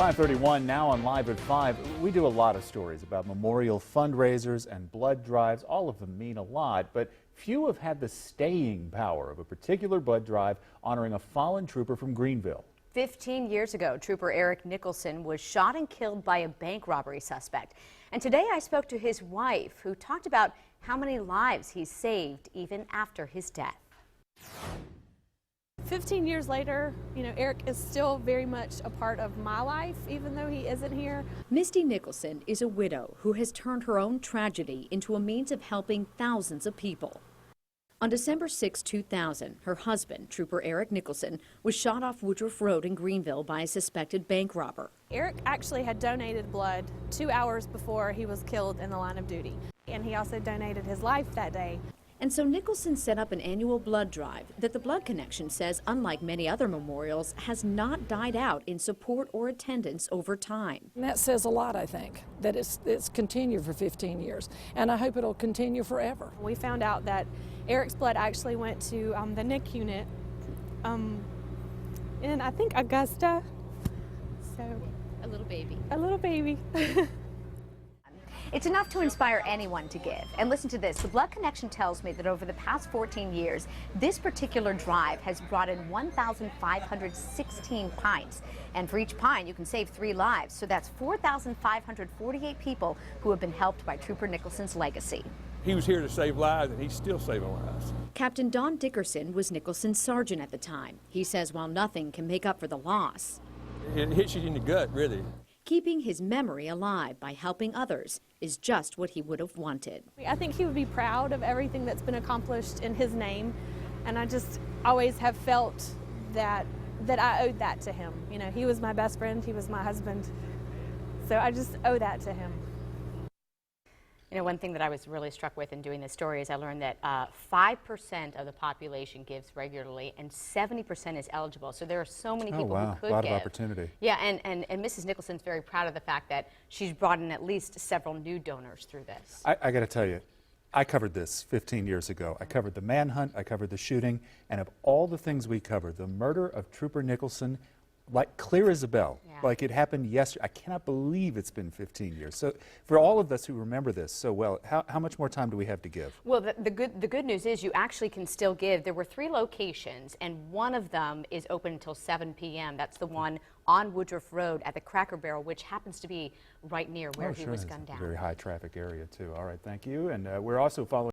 5:31 now on Live at 5. We do a lot of stories about memorial fundraisers and blood drives. All of them mean a lot, but few have had the staying power of a particular blood drive honoring a fallen trooper from Greenville. 15 years ago, Trooper Eric Nicholson was shot and killed by a bank robbery suspect. And today I spoke to his wife, who talked about how many lives he saved even after his death. 15 years later, Eric is still very much a part of my life, even though he isn't here. Misty Nicholson is a widow who has turned her own tragedy into a means of helping thousands of people. On December 6, 2000, her husband, Trooper Eric Nicholson, was shot off Woodruff Road in Greenville by a suspected bank robber. Eric actually had donated blood 2 hours before he was killed in the line of duty, and he also donated his life that day. And so Nicholson set up an annual blood drive that the Blood Connection says, unlike many other memorials, has not died out in support or attendance over time. And that says a lot, I think, that it's continued for 15 years, and I hope it'll continue forever. We found out that Eric's blood actually went to the NIC unit in, I think, Augusta. So, A little baby. a little baby. It's enough to inspire anyone to give. And listen to this. The Blood Connection tells me that over the past 14 years, this particular drive has brought in 1,516 pints. And for each pint, you can save 3 lives. So that's 4,548 people who have been helped by Trooper Nicholson's legacy. He was here to save lives, and he's still saving lives. Captain Don Dickerson was Nicholson's sergeant at the time. He says while nothing can make up for the loss, It hits you in the gut, really. keeping his memory alive by helping others is just what he would have wanted. I think he would be proud of everything that's been accomplished in his name, and I just always have felt that I owed that to him. He was my best friend, he was my husband, so I just owe that to him. One thing that I was really struck with in doing this story is I learned that 5% of the population gives regularly and 70% is eligible. So there are so many people who could a lot give. of opportunity. Yeah, and Mrs. Nicholson's very proud of the fact that she's brought in at least several new donors through this. I got to tell you, I covered this 15 years ago. I covered the manhunt, I covered the shooting, and of all the things we covered, the murder of Trooper Nicholson, like clear as a bell, like it happened yesterday. I cannot believe it's been 15 years. So for all of us who remember this so well, how much more time do we have to give? Well, the good news is you actually can still give. There were 3 locations, and one of them is open until 7 p.m. That's the one on Woodruff Road at the Cracker Barrel, which happens to be right near where he was gunned down. Very high traffic area, too. All right, thank you. And we're also following